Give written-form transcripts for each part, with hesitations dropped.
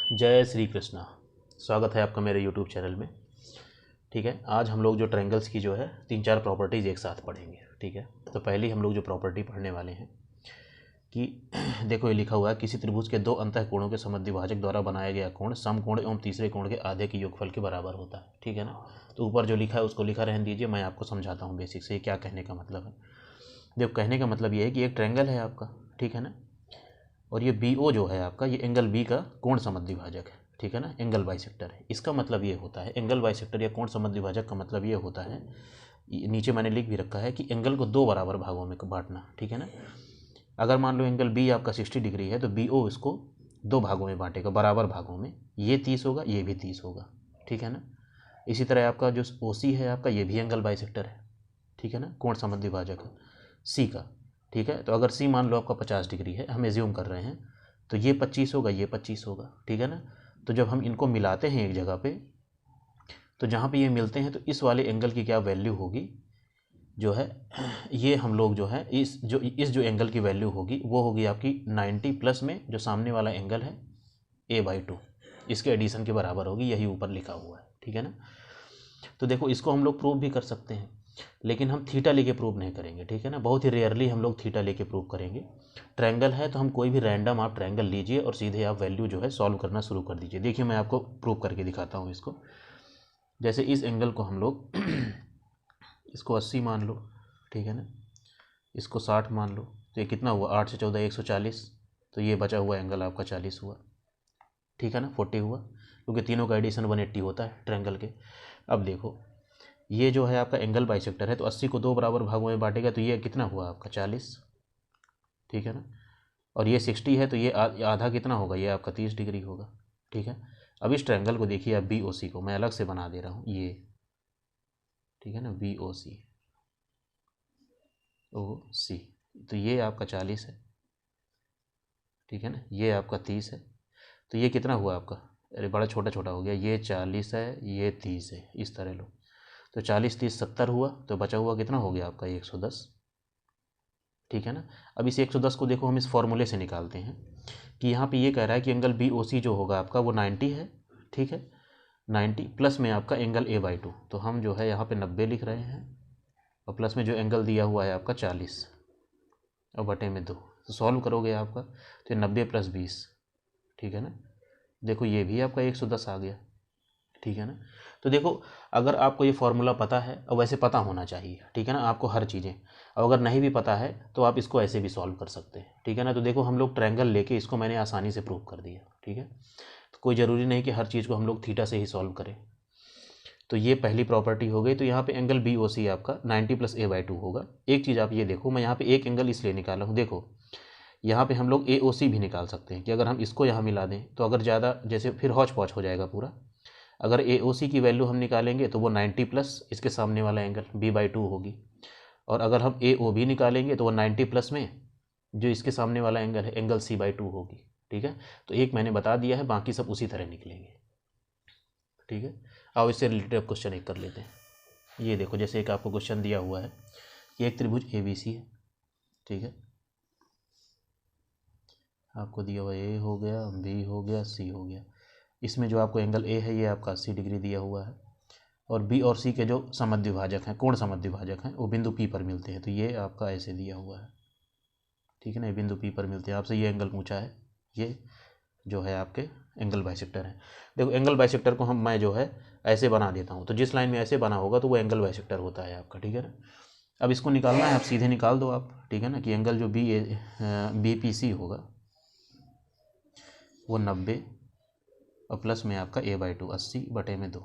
जय श्री कृष्णा। स्वागत है आपका मेरे YouTube चैनल में। ठीक है, आज हम लोग जो ट्रायंगल्स की जो है 3-4 प्रॉपर्टीज़ एक साथ पढ़ेंगे। ठीक है, तो पहले हम लोग जो प्रॉपर्टी पढ़ने वाले हैं कि देखो ये लिखा हुआ है, किसी त्रिभुज के दो अंतःकोणों के समद्विभाजक द्वारा बनाया गया कोण समकोण एवं तीसरे कोण के आधे के योगफल के बराबर होता है। ठीक है ना। तो ऊपर जो लिखा है उसको लिखा रहने दीजिए, मैं आपको समझाता हूँ बेसिक से ये क्या कहने का मतलब है। देखो कहने का मतलब ये है कि एक ट्रायंगल है आपका, ठीक है ना, और ये BO जो है आपका, ये एंगल B का कोण समद्विभाजक है। ठीक है ना, एंगल बाइसेक्टर है। इसका मतलब ये होता है, एंगल बाइसेक्टर या कोण समद्विभाजक का मतलब ये होता है, नीचे मैंने लिख भी रखा है कि एंगल को दो बराबर भागों में बांटना। ठीक है ना, अगर मान लो एंगल B आपका 60 डिग्री है तो BO इसको दो भागों में बांटेगा, बराबर भागों में। ये 30 होगा, ये भी 30 होगा। ठीक है ना। इसी तरह आपका जो OC है आपका, ये भी एंगल बाइसेक्टर है। ठीक है ना, कोण समद्विभाजक है C का। ठीक है, तो अगर C मान लो आपका 50 डिग्री है, हम एज्यूम कर रहे हैं, तो ये 25 होगा, ये 25 होगा। ठीक है ना। तो जब हम इनको मिलाते हैं एक जगह पे, तो जहाँ पे ये मिलते हैं तो इस वाले एंगल की क्या वैल्यू होगी जो है, ये हम लोग जो है इस जो एंगल की वैल्यू होगी वो होगी आपकी 90 प्लस में जो सामने वाला एंगल है A/2, इसके एडिशन के बराबर होगी। यही ऊपर लिखा हुआ है। ठीक है ना। तो देखो इसको हम लोग प्रूव भी कर सकते हैं, लेकिन हम थीटा लेके प्रूव नहीं करेंगे। ठीक है ना, बहुत ही रेयरली हम लोग थीटा लेके प्रूव करेंगे। ट्रायंगल है तो हम कोई भी रैंडम आप ट्रायंगल लीजिए और सीधे आप वैल्यू जो है सॉल्व करना शुरू कर दीजिए। देखिए मैं आपको प्रूव करके दिखाता हूँ इसको। जैसे इस एंगल को हम लोग इसको 80 मान लो, ठीक है ना, इसको 60 मान लो, तो ये कितना हुआ, 8 से 14 140, तो ये बचा हुआ एंगल आपका 40 हुआ। ठीक है ना, 40 हुआ, क्योंकि तीनों का एडिशन 180 होता है ट्रायंगल के। अब देखो ये जो है आपका एंगल बाइसेक्टर है, तो 80 को दो बराबर भागों में बांटेगा, तो ये कितना हुआ आपका 40। ठीक है ना, और ये 60 है, तो ये आधा कितना होगा, ये आपका 30 डिग्री होगा। ठीक है, अब इस ट्रायंगल को देखिए आप, BOC को मैं अलग से बना दे रहा हूँ ये। ठीक है ना, BOC OC, तो ये आपका 40 है। ठीक है ना, ये आपका 30 है, तो ये कितना हुआ आपका, अरे बड़ा छोटा छोटा हो गया, ये 40 है, ये 30 है, इस तरह लो। तो 40 30 70 हुआ, तो बचा हुआ कितना हो गया आपका 110। ठीक है ना। अब इस 110 को देखो हम इस फॉर्मूले से निकालते हैं कि यहाँ पे ये कह रहा है कि एंगल BOC जो होगा आपका वो 90 है। ठीक है, 90 प्लस में आपका एंगल A/2, तो हम जो है यहाँ पे 90 लिख रहे हैं, और प्लस में जो एंगल दिया हुआ है आपका 40 और बटे में 2, तो सॉल्व करोगे आपका तो 90 प्लस 20। ठीक है ना, देखो ये भी आपका 110 आ गया। ठीक है ना, तो देखो अगर आपको ये फॉर्मूला पता है, और वैसे पता होना चाहिए, ठीक है ना, आपको हर चीज़ें, और अगर नहीं भी पता है तो आप इसको ऐसे भी सॉल्व कर सकते हैं। ठीक है ना, तो देखो हम लोग ट्रायंगल लेके इसको मैंने आसानी से प्रूव कर दिया। ठीक है, तो कोई ज़रूरी नहीं कि हर चीज़ को हम लोग थीटा से ही सॉल्व करें। तो ये पहली प्रॉपर्टी हो गई। तो यहाँ पे एंगल BOC आपका 90 प्लस A/2 होगा। एक चीज़ आप ये देखो, मैं यहाँ पे एक एंगल इसलिए निकाला हूँ, देखो यहाँ पे हम लोग AOC भी निकाल सकते हैं कि अगर हम इसको यहाँ मिला दें तो अगर ज़्यादा जैसे फिर हौच पौच हो जाएगा पूरा। अगर AOC की वैल्यू हम निकालेंगे तो वो 90 प्लस इसके सामने वाला एंगल B/2 होगी, और अगर हम AOB निकालेंगे तो वो 90 प्लस में जो इसके सामने वाला एंगल है एंगल C/2 होगी। ठीक है, तो एक मैंने बता दिया है, बाकी सब उसी तरह निकलेंगे। ठीक है, आओ इससे रिलेटेड क्वेश्चन एक कर लेते हैं। ये देखो जैसे एक आपको क्वेश्चन दिया हुआ है कि एक त्रिभुज ABC है। ठीक है, आपको दिया हुआ A हो गया, B हो गया, C हो गया। इसमें जो आपको एंगल A है ये आपका 80 डिग्री दिया हुआ है, और B और C के जो समद्विभाजक हैं, कोण समद्विभाजक हैं, वो बिंदु P पर मिलते हैं, तो ये आपका ऐसे दिया हुआ है। ठीक है ना, ये बिंदु P पर मिलते हैं। आपसे ये एंगल पूछा है, ये जो है आपके एंगल बाइसेक्टर है। देखो एंगल बाइसेक्टर को मैं जो है ऐसे बना देता हूँ, तो जिस लाइन में ऐसे बना होगा तो वो एंगल बाइसेक्टर होता है आपका। ठीक है ना, अब इसको निकालना है, आप सीधे निकाल दो आप। ठीक है ना, कि एंगल जो BPC होगा वो 90 और प्लस में आपका A/2 80 बटे में 2,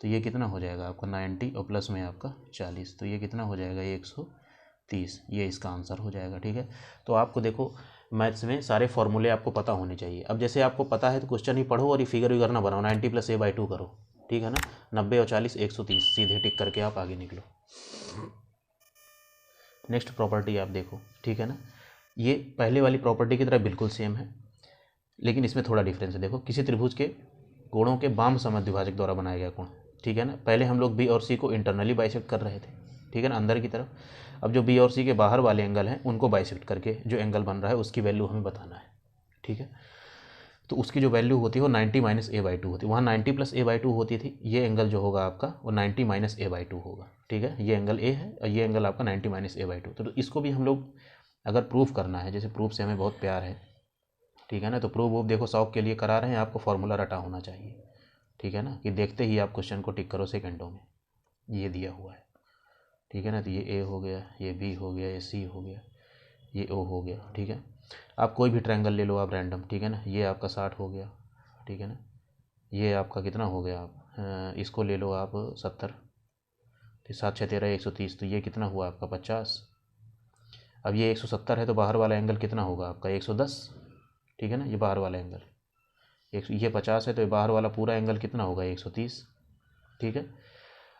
तो ये कितना हो जाएगा आपका 90 और प्लस में आपका 40, तो ये कितना हो जाएगा 130। ये इसका आंसर हो जाएगा। ठीक है, तो आपको देखो मैथ्स में सारे फॉर्मूले आपको पता होने चाहिए। अब जैसे आपको पता है तो क्वेश्चन ही पढ़ो और ये फिगर विगर ना बनाओ, 90 प्लस A/2 करो। ठीक है ना, 90 और 40 130, सीधे टिक करके आप आगे निकलो। नेक्स्ट प्रॉपर्टी आप देखो। ठीक है ना, ये पहले वाली प्रॉपर्टी की तरह बिल्कुल सेम है, लेकिन इसमें थोड़ा डिफरेंस है। देखो किसी त्रिभुज के कोणों के वाम समद्विभाजक द्वारा बनाया गया कोण। ठीक है ना, पहले हम लोग B और C को इंटरनली बाइसेक्ट कर रहे थे। ठीक है ना, अंदर की तरफ। अब जो B और C के बाहर वाले एंगल हैं उनको बाइसेक्ट करके जो एंगल बन रहा है उसकी वैल्यू हमें बताना है। ठीक है, तो उसकी जो वैल्यू होती है वो 90 माइनस ए बाई टू होती है। वहाँ 90 प्लस ए बाई टू होती थी, ये एंगल जो होगा आपका वो 90 माइनस ए बाई टू होगा। ठीक है, ये एंगल ए है और ये एंगल आपका 90 माइनस ए बाई टू। तो इसको भी हम लोग अगर प्रूफ करना है, जैसे प्रूफ से हमें बहुत प्यार है, ठीक है ना, तो प्रूफ वूफ देखो शौक के लिए करा रहे हैं, आपको फॉर्मूला रटा होना चाहिए। ठीक है ना, कि देखते ही आप क्वेश्चन को टिक करो सेकंडों में, ये दिया हुआ है। ठीक है ना, तो ये ए हो गया, ये बी हो गया, ये सी हो गया, ये ओ हो गया। ठीक है, आप कोई भी ट्रायंगल ले लो आप रैंडम। ठीक है ना, ये आपका 60 हो गया। ठीक है ना, ये आपका कितना हो गया, आप इसको ले लो आप 70, तो 7 6 13 130, तो ये कितना हुआ आपका 50। अब ये 170 है तो बाहर वाला एंगल कितना होगा आपका 110। ठीक है ना, ये बाहर वाला एंगल ये 50 है तो ये बाहर वाला पूरा एंगल कितना होगा 130। ठीक है,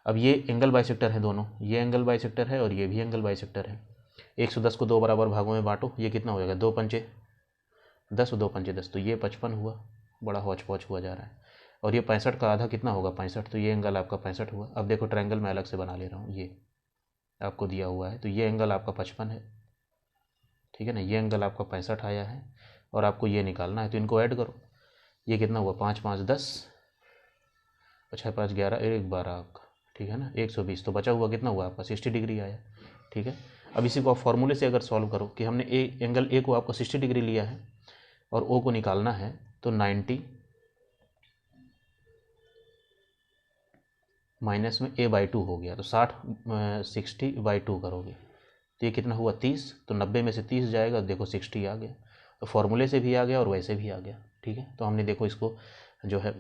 अब ये एंगल बाइसेक्टर है दोनों, ये एंगल बाइसेक्टर है और ये भी एंगल बाइसेक्टर है। 110 को 2 बराबर भागों में बांटो, ये कितना हो जाएगा 2 पंचे 10 और 2 पंचे 10, तो ये 55 हुआ। बड़ा हौच पौच हुआ जा रहा है। और ये 65 का आधा कितना होगा 65, तो ये एंगल आपका 65 हुआ। अब देखो ट्रायंगल मैं अलग से बना ले रहा हूँ, ये आपको दिया हुआ है, तो ये एंगल आपका 55 है। ठीक है ना, ये एंगल आपका 65 आया है और आपको ये निकालना है, तो इनको ऐड करो। ये कितना हुआ 5 5 10, 6 5 11, 1 12 आपका। ठीक है ना, 120, तो बचा हुआ कितना हुआ आपका 60 डिग्री आया। ठीक है, अब इसी को आप फॉर्मूले से अगर सॉल्व करो कि हमने एंगल ए को आपको 60 डिग्री लिया है और ओ को निकालना है, तो 90 माइनस में ए बाई टू हो गया, तो 60/2 करोगे तो ये कितना हुआ 30, तो 90 में से 30 जाएगा, देखो 60 आ गया। तो फॉर्मूले से भी आ गया और वैसे भी आ गया। ठीक है, तो हमने देखो इसको जो है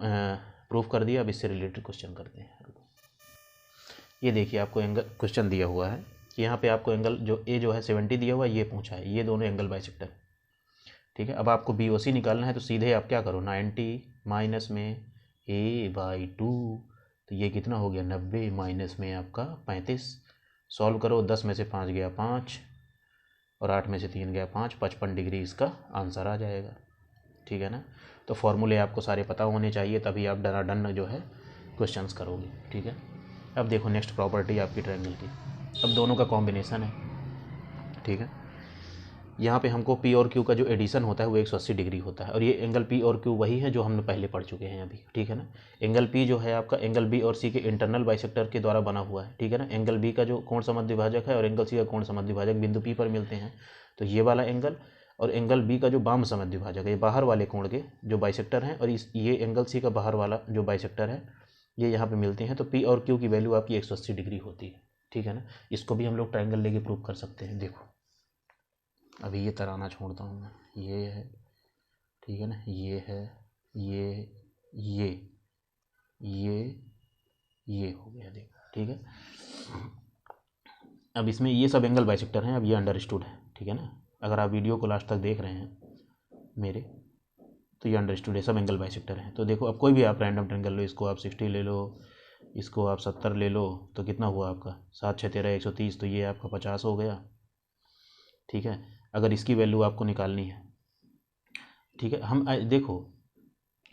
प्रूफ कर दिया। अब इससे रिलेटेड क्वेश्चन करते हैं। ये देखिए आपको एंगल क्वेश्चन दिया हुआ है कि यहाँ पे आपको एंगल जो ए जो है 70 दिया हुआ है, ये पूछा है, ये दोनों एंगल बाइसेक्टर। ठीक है, अब आपको बी ओ सी निकालना है, तो सीधे आप क्या करो 90 माइनस में ए बाई टू, तो ये कितना हो गया 90 माइनस में आपका 35। सॉल्व करो, 10 में से 5 गया 5 और 8 में से 3 गया 5, 55 डिग्री इसका आंसर आ जाएगा। ठीक है ना, तो फॉर्मूले आपको सारे पता होने चाहिए, तभी आप डन जो है क्वेश्चंस करोगे। ठीक है, अब देखो नेक्स्ट प्रॉपर्टी आपकी ट्रायंगल की, अब दोनों का कॉम्बिनेशन है। ठीक है, यहाँ पे हमको पी और क्यू का जो एडिशन होता है वो 180 डिग्री होता है, और ये एंगल पी और क्यू वही है जो हमने पहले पढ़ चुके हैं अभी। ठीक है ना, एंगल पी जो है आपका एंगल बी और सी के इंटरनल बाइसेक्टर के द्वारा बना हुआ है। ठीक है ना, एंगल बी का जो कोण समद्विभाजक है और एंगल सी का कोण समद्विभाजक बिंदु पी पर मिलते हैं, तो ये वाला एंगल और एंगल बी का जो वाम समद्विभाजक है, ये बाहर वाले कोण के जो बाइसेक्टर हैं, और ये एंगल सी का बाहर वाला जो बाइसेक्टर है, ये यहाँ पे मिलते हैं। तो पी और क्यू की वैल्यू आपकी 180 डिग्री होती है। ठीक है ना, इसको भी हम लोग ट्रायंगल लेके प्रूव कर सकते हैं। देखो अभी ये तराना छोड़ता हूँ मैं, ये है, ठीक है ना, ये है, ये हो गया, देखो। ठीक है, अब इसमें ये सब एंगल बाइसेक्टर हैं, अब ये अंडरस्टूड है। ठीक है ना, अगर आप वीडियो को लास्ट तक देख रहे हैं मेरे, तो ये अंडरस्टूड है, सब एंगल बाइसेक्टर हैं। तो देखो अब कोई भी आप रैंडम ट्रायंगल लो, इसको आप 60 ले लो, इसको आप 70 ले लो, तो कितना हुआ आपका 7 6 13 130, तो ये आपका 50 हो गया। ठीक है, अगर इसकी वैल्यू आपको निकालनी है, ठीक है, हम देखो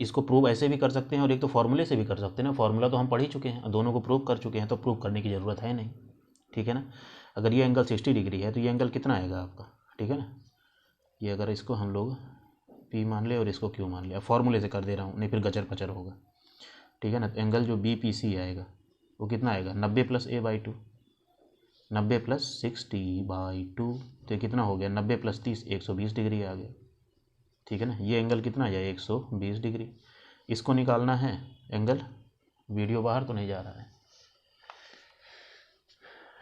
इसको प्रूव ऐसे भी कर सकते हैं और एक तो फॉर्मूले से भी कर सकते हैं ना। फॉर्मूला तो हम पढ़ ही चुके हैं, दोनों को प्रूव कर चुके हैं, तो प्रूव करने की ज़रूरत है नहीं। ठीक है ना, अगर ये एंगल 60 डिग्री है तो ये एंगल कितना आएगा आपका। ठीक है ना, ये अगर इसको हम लोग P मान ले और इसको Q मान लिया, फॉर्मूले से कर दे रहा हूँ, नहीं फिर गचर पचर होगा। ठीक है ना, तो एंगल जो BPC आएगा वो कितना आएगा 90 plus A by two, 90 plus 60/2, तो कितना हो गया 90 प्लस 30 120 डिग्री आ गया। ठीक है ना, ये एंगल कितना आ जाए 120 डिग्री। इसको निकालना है एंगल, वीडियो बाहर तो नहीं जा रहा है।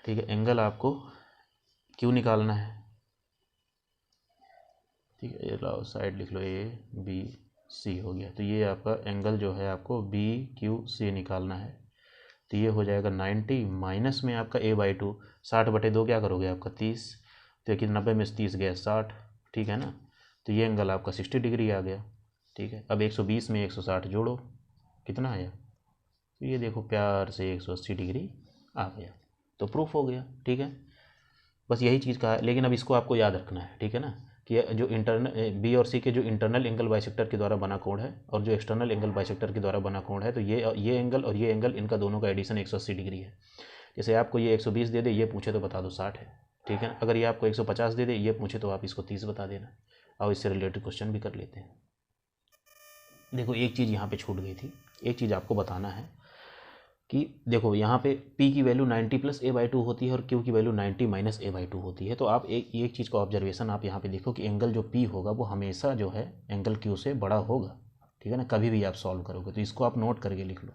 ठीक है, एंगल आपको क्यू निकालना है। ठीक है, ये लाओ साइड लिख लो, ABC हो गया। तो ये आपका एंगल जो है आपको BQC निकालना है, तो ये हो जाएगा 90 माइनस में आपका A बाई टू, 60/2 क्या करोगे आपका 30, तो कि 90 में से 30 गया 60। ठीक है ना, तो ये एंगल आपका 60 डिग्री आ गया। ठीक है, अब 120 में 160 जोड़ो, कितना आया, तो ये देखो प्यार से 180 डिग्री आ गया, तो प्रूफ हो गया। ठीक है, बस यही चीज़ का है, लेकिन अब इसको आपको याद रखना है। ठीक है ना, कि जो इंटरनल बी और सी के जो इंटरनल एंगल बाइसेक्टर के द्वारा बना कोण है और जो एक्सटर्नल एंगल बाइसेक्टर के द्वारा बना कोण है, तो ये एंगल और ये एंगल, इनका दोनों का एडिशन 180 डिग्री है। जैसे आपको ये 120 दे दे, ये पूछे तो बता दो 60 है। ठीक है, अगर ये आपको 150 दे दे, ये पूछे तो आप इसको 30 बता देना। और इससे रिलेटेड क्वेश्चन भी कर लेते हैं। देखो एक चीज़ यहाँ पे छूट गई थी, एक चीज़ आपको बताना है कि देखो यहाँ पे P की वैल्यू 90 + a/2 होती है और Q की वैल्यू 90 - a/2 होती है। तो आप एक चीज़ का ऑब्जर्वेशन आप यहाँ पे देखो कि एंगल जो P होगा वो हमेशा जो है एंगल Q से बड़ा होगा, ठीक है ना, कभी भी आप सॉल्व करोगे तो इसको आप नोट करके लिख लो,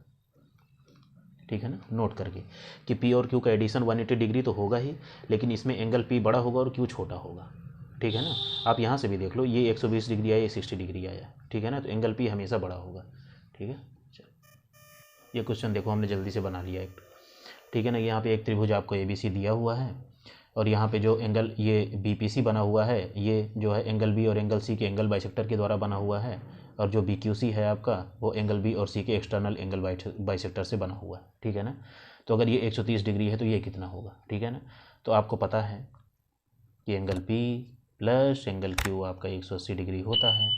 ठीक है ना, नोट करके कि P और Q का एडिशन 180 डिग्री तो होगा ही, लेकिन इसमें एंगल P बड़ा होगा और Q छोटा होगा, ठीक है ना। आप यहाँ से भी देख लो, ये 120 डिग्री आया, ये 60 डिग्री आया, ठीक है ना, तो एंगल P हमेशा बड़ा होगा, ठीक है। ये क्वेश्चन देखो हमने जल्दी से बना लिया एक, ठीक है ना। यहाँ पे एक त्रिभुज आपको ABC दिया हुआ है और यहाँ पे जो एंगल ये BPC बना हुआ है, ये जो है एंगल B और एंगल C के एंगल बाइसेक्टर के द्वारा बना हुआ है, और जो BQC है आपका वो एंगल B और C के एक्सटर्नल एंगल बाइसेक्टर से बना हुआ है, ठीक है ना। तो अगर ये 130 डिग्री है तो ये कितना होगा, ठीक है ना। तो आपको पता है कि एंगल P + एंगल Q आपका 180 डिग्री होता है।